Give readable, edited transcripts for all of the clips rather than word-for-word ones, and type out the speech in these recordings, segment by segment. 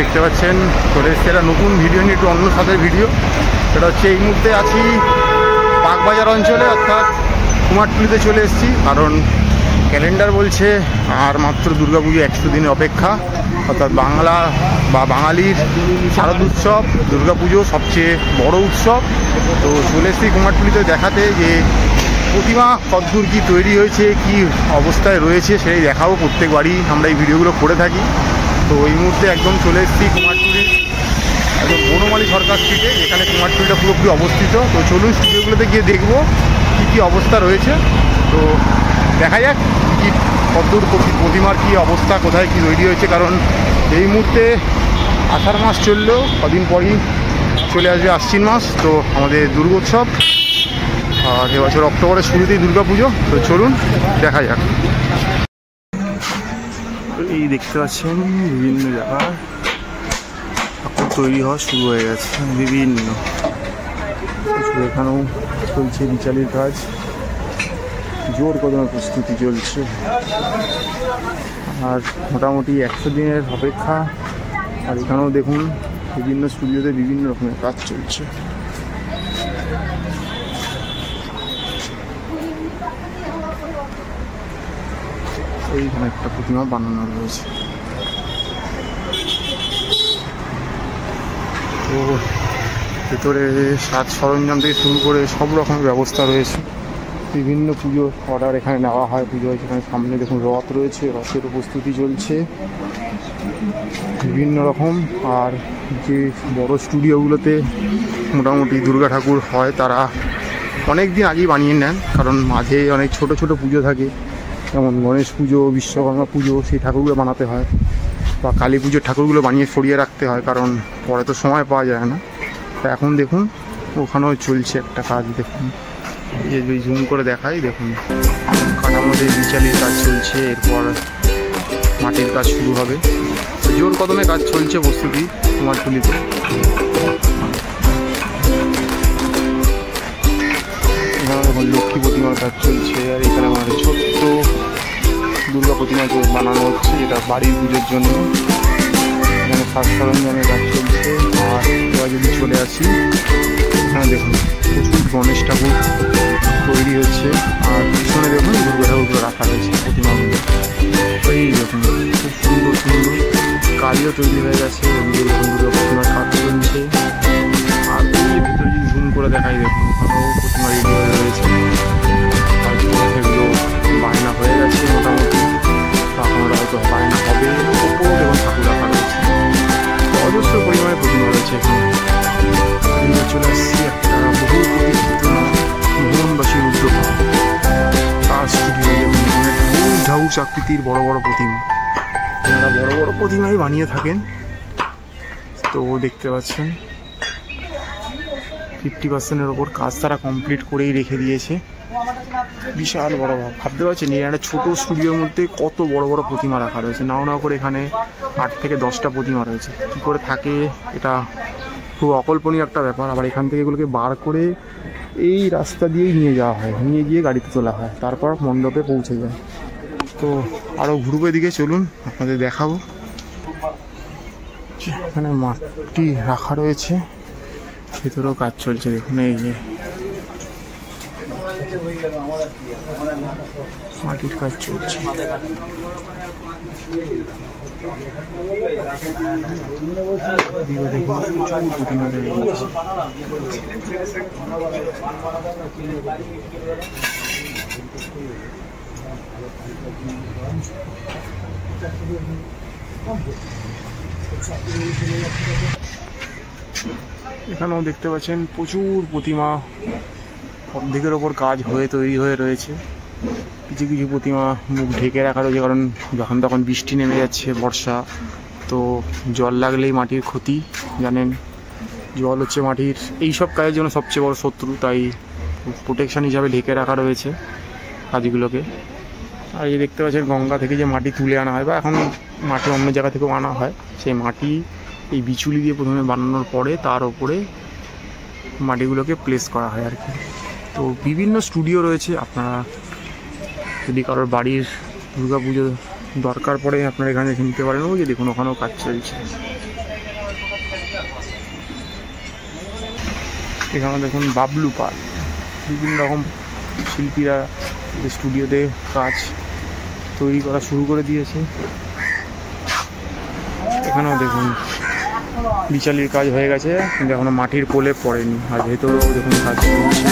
দেখতে পাচ্ছেন চলে এসছে একটা নতুন ভিডিও নিয়ে, একটু অন্য স্বাদের ভিডিও। সেটা হচ্ছে এই মুহূর্তে আছি বাগবাজার অঞ্চলে, অর্থাৎ কুমারটুলিতে চলে এসেছি। কারণ ক্যালেন্ডার বলছে আর মাত্র দুর্গাপুজো 100 দিনের অপেক্ষা, অর্থাৎ বাংলা বা বাঙালির শারদ উৎসব দুর্গাপুজো সবচেয়ে বড় উৎসব। তো চলে এসেছি কুমারটুলিতে দেখাতে যে প্রতিমা কতদূর কী তৈরি হয়েছে, কি অবস্থায় রয়েছে সেই দেখাবো। প্রত্যেক বাড়ি আমরা এই ভিডিওগুলো করে থাকি। তো এই মুহূর্তে একদম চলে এসেছি কুমারটুলির একদম বনমালী সরকার স্ট্রিটে, যেখানে কুমারটুলিটা পুরোপুরি অবস্থিত। তো চলুন স্টুডিওগুলোতে গিয়ে দেখবো কী কী অবস্থা রয়েছে। তো দেখা যাক কী কতদূর প্রতিমার কী অবস্থা, কোথায় কী তৈরি হয়েছে। কারণ এই মুহূর্তে আষাঢ় মাস চললেও কদিন পরই চলে আসবে আশ্বিন মাস, তো আমাদের দুর্গোৎসব। আর এবছর অক্টোবরের শুরুতেই দুর্গাপুজো। তো চলুন দেখা যাক। এই দেখতে পাচ্ছেন বিভিন্ন জায়গায় ঠাকুর তৈরি হওয়া শুরু হয়ে গেছে, বিভিন্ন এখানেও চলছে বিচালির কাজ, জোর কদমে প্রস্তুতি চলছে। আর মোটামুটি 100 দিনের অপেক্ষা। আর এখানেও দেখুন বিভিন্ন স্টুডিওতে বিভিন্ন রকমের কাজ চলছে। এইখানে একটা প্রতিমা বানানো রয়েছে। তো ভেতরে সাজ সরঞ্জাম থেকে শুরু করে সব রকমের ব্যবস্থা রয়েছে। বিভিন্ন পুজোর অর্ডার এখানে নেওয়া হয়, পুজো হয়েছে। এখানে সামনে দেখুন রথ রয়েছে, রথের প্রস্তুতি চলছে বিভিন্ন রকম। আর যে বড় স্টুডিওগুলোতে মোটামুটি দুর্গা ঠাকুর হয়, তারা অনেক দিন আগেই বানিয়ে নেন। কারণ মাঝে অনেক ছোট ছোট পুজো থাকে, যেমন গণেশ পুজো, বিশ্বকর্মা পুজো, সেই ঠাকুরগুলো বানাতে হয়। বা কালী পুজোর ঠাকুরগুলো বানিয়ে সরিয়ে রাখতে হয়, কারণ পরে তো সময় পাওয়া যায় না। তা এখন দেখুন ওখানেও চলছে একটা কাজ। দেখুন এই যে জুম করে দেখাই, দেখুন কাঠামোতে বিচালির কাজ চলছে। এরপর মাটির কাজ শুরু হবে। জোর কদমে কাজ চলছে প্রস্তুতি কুমারটুলিতে। এখানে এখন লক্ষ্মী প্রতিমার কাজ চলছে। আর এখানে আমাদের ছোট্ট দুর্গা প্রতিমা বানানো হচ্ছে, এটা বাড়ির পুজোর জন্য। এখানে সাজ সরঞ্জামের কাজ চলছে। আর এবার যদি চলে আসি, এখানে দেখুন প্রচুর গণেশ ঠাকুর তৈরি হচ্ছে। আর পিছনে দেখুন দুর্গা ঠাকুরগুলো রাখা রয়েছে প্রতিমাগুলো। এই দেখুন খুব সুন্দর সুন্দর কালিও তৈরি হয়ে গেছে। ওদিকে দেখুন দুর্গা প্রতিমার কাজ চলছে। আর এই ভিতরে যদি জুম করে দেখাই, দেখুন ওখানেও প্রতিমা রেডি হয়ে রয়েছে। আর সেগুলো বায়না হয়ে গেছে মোটামুটি, এখন হয়তো বায়না হবে। ওপরও দেখুন ঠাকুর রাখা রয়েছে, অজস্র পরিমাণে প্রতিমা রয়েছে এখানে। চলে আসছি একটা বহু প্রতিষ্ঠিত মোহনবাসী উদ্যোগ তার স্টুডিও। ঝাউস আকৃতির বড় বড় প্রতিমা, এনারা বড় বড় প্রতিমাই বানিয়ে থাকেন। তো দেখতে পাচ্ছেন 50%-এর ওপর কাজ তারা কমপ্লিট করেই রেখে দিয়েছে। বিশাল বড় ভাবতে পারছেন এই একটা ছোটো স্টুডিওর মধ্যে কত বড় বড় প্রতিমা রাখা রয়েছে। নাও নাও করে এখানে 8 থেকে 10টা প্রতিমা রয়েছে। কী করে থাকে এটা খুব অকল্পনীয় একটা ব্যাপার। আবার এখান থেকে এগুলোকে বার করে এই রাস্তা দিয়েই নিয়ে যাওয়া হয়, নিয়ে গিয়ে গাড়িতে তোলা হয়, তারপর মণ্ডপে পৌঁছে যায়। তো আরও ঘুরবো এদিকে, চলুন আপনাদের দেখাবো। এখানে মাটি রাখা রয়েছে, ভেতরেও কাজ চলছে। দেখুন এই যে মাটির কাজ চলছে। এখানেও দেখতে পাচ্ছেন প্রচুর প্রতিমা, অর্ধেকের ওপর কাজ হয়ে তৈরি হয়ে রয়েছে। কিছু কিছু প্রতিমা মুখ ঢেকে রাখা রয়েছে, কারণ যখন তখন বৃষ্টি নেমে যাচ্ছে, বর্ষা, তো জল লাগলেই মাটির ক্ষতি। জানেন জল হচ্ছে মাটির এইসব কাজের জন্য সবচেয়ে বড় শত্রু, তাই প্রোটেকশান হিসাবে ঢেকে রাখা রয়েছে কাজগুলোকে। আর এই দেখতে পাচ্ছেন গঙ্গা থেকে যে মাটি তুলে আনা হয়, বা এখন মাটি অন্য জায়গা থেকেও আনা হয়, সেই মাটি এই বিচুলি দিয়ে প্রথমে বানানোর পরে তার ওপরে মাটিগুলোকে প্লেস করা হয় আর কি। তো বিভিন্ন স্টুডিও রয়েছে, আপনারা যদি কারোর বাড়ির দুর্গা পুজো দরকার পড়ে আপনারা এখানে নিতে পারেন। ওই যে দেখুন ওখানেও কাজ চলছে। এখানে দেখুন বাবলু পাল, বিভিন্ন রকম শিল্পীরা স্টুডিওতে কাজ তৈরি করা শুরু করে দিয়েছে। এখানেও দেখুন বিচালির কাজ হয়ে গেছে, কিন্তু এখনো মাটির পোলে পড়েনি। আর ভেতরেও দেখুন কাজ চলছে,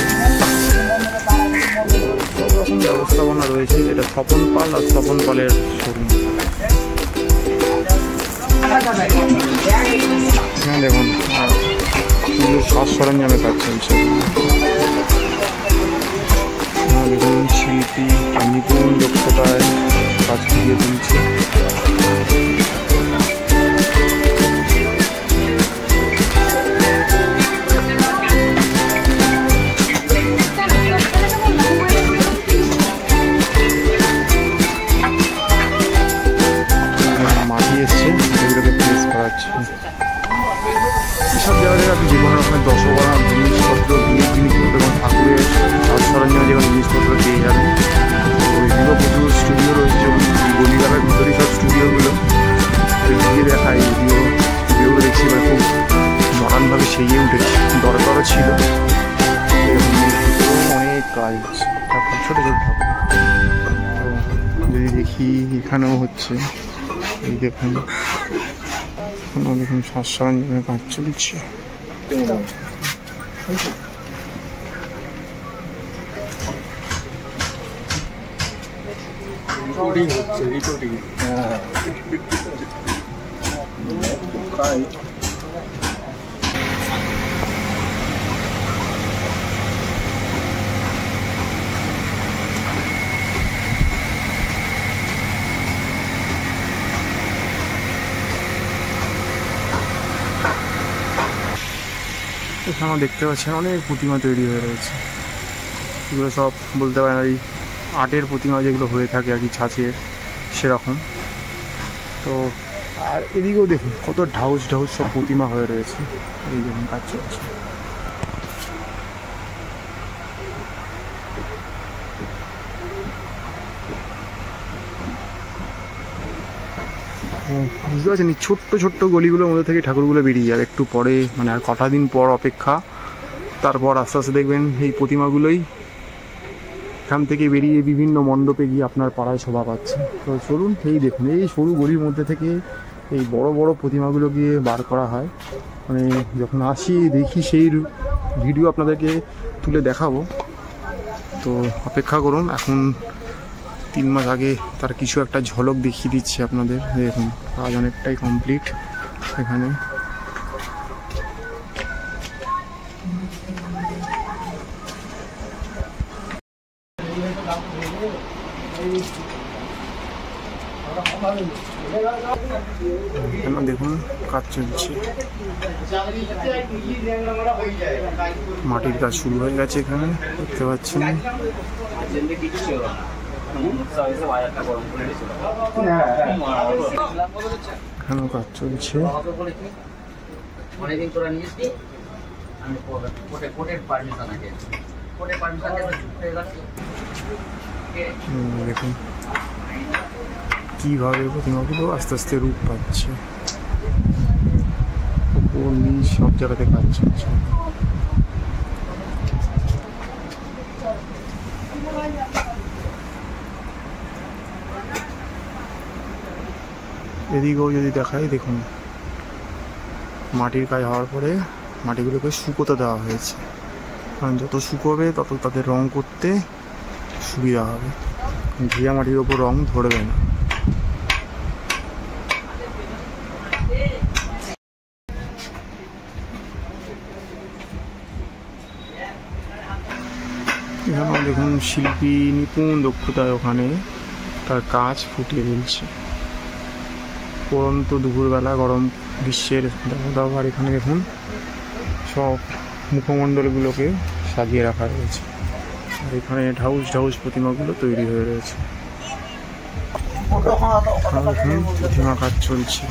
সব রকম ব্যবস্থাপনা রয়েছে। এটা স্বপন পাল আর স্বপন পালের শোরুম। হ্যাঁ দেখুন, আর সাজ সরঞ্জামের কাজ চলছে। দেখুন শিল্পী নিপুণ দক্ষতায় কাজ ফুটিয়ে তুলছে। মাটি এসছে, সেগুলোকে প্রেস করাচ্ছে। সব জায়গায় আপনি যে কোনো রকমের দশকর্মার জিনিসপত্র, জিনিসপত্র এবং ঠাকুরের সাজ সরঞ্জাম যে কোনো জিনিসপত্র পেয়ে যাবেন। ওইগুলো প্রচুর স্টুডিও রয়েছে, গলিগালার ভিতরেই সব স্টুডিওগুলো গিয়ে দেখায়। স্টুডিওগুলো দেখছি এবার খুব মডার্নভাবে সেজে উঠেছে, দরকারও ছিল। অনেক কাজ হচ্ছে, ঠাকুর ছোটো ছোটো ঠাকুর। তো যদি দেখি এখানেও হচ্ছে, এই দেখুন দেখুন সাজ সরঞ্জামের কাজ চলছে। এখানেও দেখতে পাচ্ছেন অনেক প্রতিমা তৈরি হয়ে রয়েছে। এগুলো সব বলতে পারেন ওই আর্টের প্রতিমা যেগুলো হয়ে থাকে আর কি, ছাঁচের সেরকম। তো আর এদিকেও দেখুন কত ঢাউস ঢাউস সব প্রতিমা হয়ে রয়েছে। এই দেখুন কাজ চলছে। বুঝতে পারছেন, এই ছোট্ট ছোট্ট গলিগুলোর মধ্যে থেকে ঠাকুরগুলো বেরিয়ে যাবে একটু পরে, মানে আর কটা দিন পর অপেক্ষা। তারপর আস্তে আস্তে দেখবেন এই প্রতিমাগুলোই এখান থেকে বেরিয়ে বিভিন্ন মণ্ডপে গিয়ে আপনার পাড়ায় শোভা পাচ্ছে। তো চলুন, এই দেখুন এই সরু গলির মধ্যে থেকে এই বড় বড় প্রতিমাগুলো গিয়ে বার করা হয়। মানে যখন আসি দেখি সেই ভিডিও আপনাদেরকে তুলে দেখাবো। তো অপেক্ষা করুন, এখন 3 মাস আগে তার কিছু একটা ঝলক দেখিয়ে দিচ্ছি আপনাদের। দেখুন কাজ অনেকটাই কমপ্লিট এখানে। এখানে দেখুন কাজ চলছে, মাটির কাজ শুরু হয়ে গেছে। এখানে দেখতে পাচ্ছেন এখানেও কাজ চলছে। দেখুন কিভাবে প্রতিমাগুলো আস্তে আস্তে রূপ পাচ্ছে, উপর নিচ সব জায়গাতে কাজ চলছে। এদিকেও যদি দেখাই, দেখুন মাটির কাজ হওয়ার পরে মাটিগুলোকে শুকোতে দেওয়া হয়েছে, কারণ যত শুকোবে তত তাদের রং করতে সুবিধা হবে। ভিজা মাটির ওপর রং ধরবে না। এখানেও দেখুন শিল্পী নিপুণ দক্ষতায় ওখানে তার কাজ ফুটিয়ে তুলছে। পরন্ত দুপুরবেলা গরম গ্রীষ্মের দাবদাহ। আর এখানে দেখুন সব মুখমণ্ডলগুলোকে সাজিয়ে রাখা রয়েছে, আর এখানে ঢাউস ঢাউস প্রতিমাগুলো তৈরি হয়ে রয়েছে। প্রতিমা কাজ চলছে।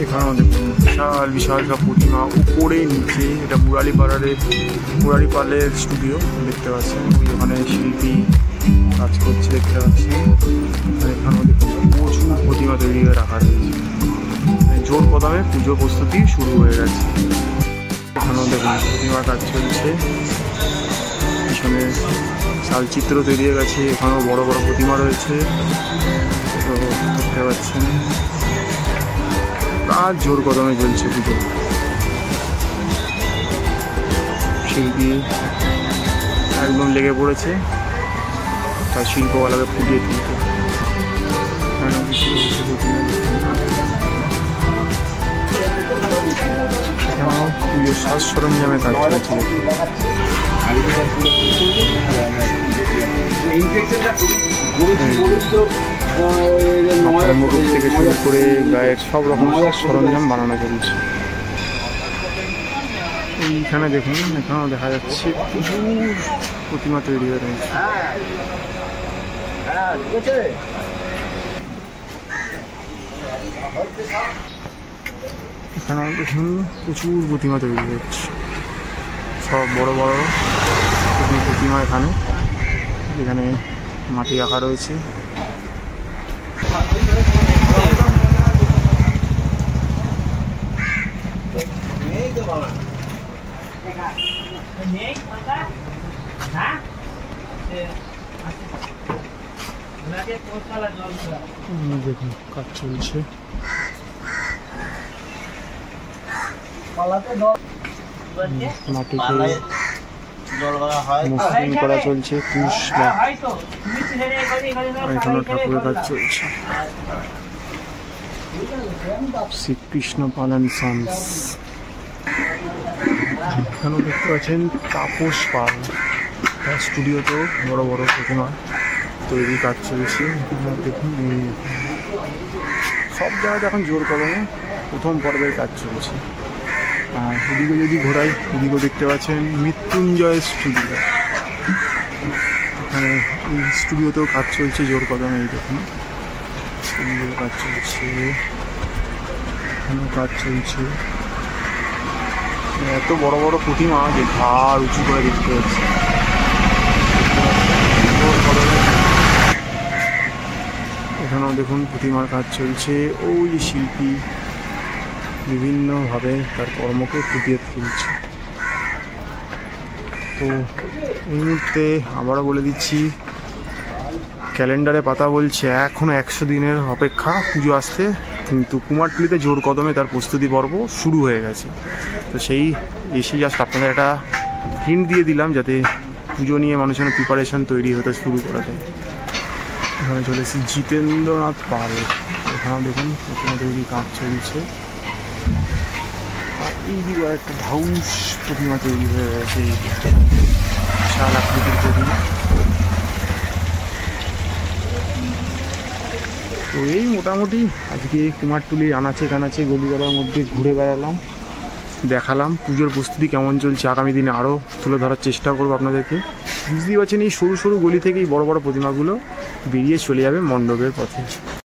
এখানেও দেখুন বিশাল বিশাল সব প্রতিমা উপরে নিচে। এটা মুরারি পালের স্টুডিও দেখতে পাচ্ছেন, ওখানে শিল্পী কাজ করছে দেখতে পাচ্ছি। আর এখানেও দেখুন প্রচুর প্রতিমা তৈরি হয়ে রাখা রয়েছে। জোর কদমে পুজো প্রস্তুতি শুরু হয়ে গেছে। এখানেও দেখুন প্রতিমার কাজ চলছে, পিছনে চালচিত্র তৈরি হয়ে গেছে, এখানেও বড় বড় প্রতিমা রয়েছে, তো দেখতে পাচ্ছেন কাজ জোর কদমে চলছে পুজো। শিল্পী একদম লেগে পড়েছে তার শিল্পকলাকে ফুটিয়ে তুলতে। পুজোর সাজ সরঞ্জামের কাজ চলছে। মুকুট থেকে শুরু করে গায়ের সব রকম সরঞ্জাম বানানো চলছে। এইখানে দেখুন, এখানেও দেখা যাচ্ছে প্রচুর প্রতিমা তৈরি হয়ে রয়েছে। এখানেও দেখুন প্রচুর প্রতিমা তৈরি হচ্ছে, সব বড় বড় প্রতিমা এখানে এখানে মাটি রাখা রয়েছে। দেখুন কাজ চলছে, মাটিতে মসৃণ করা চলছে, এখানে ঠাকুরের কাজ চলছে। শ্রীকৃষ্ণ পালন সন্স, এখানেও দেখতে পাচ্ছেন তাপস পাল, তার স্টুডিওতেও বড় বড় প্রতিমা তৈরি কাজ চলছে। দেখুন সব জায়গাতে এখন জোর কদমে প্রথম পর্বের কাজ চলছে। আর এদিকে যদি ঘোরাই, এদিকেও দেখতে পাচ্ছেন মৃত্যুঞ্জয় স্টুডিও, এখানে এই স্টুডিওতেও কাজ চলছে জোর কদমে। এই দেখুন স্টুডিওতেও কাজ চলছে, এখানেও কাজ চলছে। এত বড় বড় প্রতিমা যে ঘাড় উঁচু করে দেখতে পাচ্ছি। এখানেও দেখুন প্রতিমার কাজ চলছে, ওই শিল্পী বিভিন্নভাবে তার কর্মকে ফুটিয়ে তুলছে। তো এই মুহূর্তে আবারও বলে দিচ্ছি, ক্যালেন্ডারে পাতা বলছে এখনও 100 দিনের অপেক্ষা পুজো আসতে, কিন্তু কুমারটুলিতে জোর কদমে তার প্রস্তুতি পর্ব শুরু হয়ে গেছে। তো সেই এসে জাস্ট আপনাদের একটা হিন্ট দিয়ে দিলাম, যাতে পুজো নিয়ে মানুষের প্রিপারেশন তৈরি হতে শুরু করাতে। এখানে চলেছি জিতেন্দ্রনাথ পাল, এখানেও দেখুন প্রতিমা তৈরি কাজ চলছে। আর এই দিকে একটা ধাউস প্রতিমা তৈরি হয়ে গেছে, বিশাল আকৃতির প্রতিমা। তো এই মোটামুটি আজকে কুমারটুলি আনাচে কানাচে গলিগালার মধ্যে ঘুরে বেড়ালাম, দেখালাম পুজোর প্রস্তুতি কেমন চলছে। আগামী দিনে আরও তুলে ধরার চেষ্টা করবো আপনাদেরকে। বুঝতেই পারছেন এই সরু সরু গলি থেকেই বড় বড় প্রতিমাগুলো বেরিয়ে চলে যাবে মণ্ডপের পথে।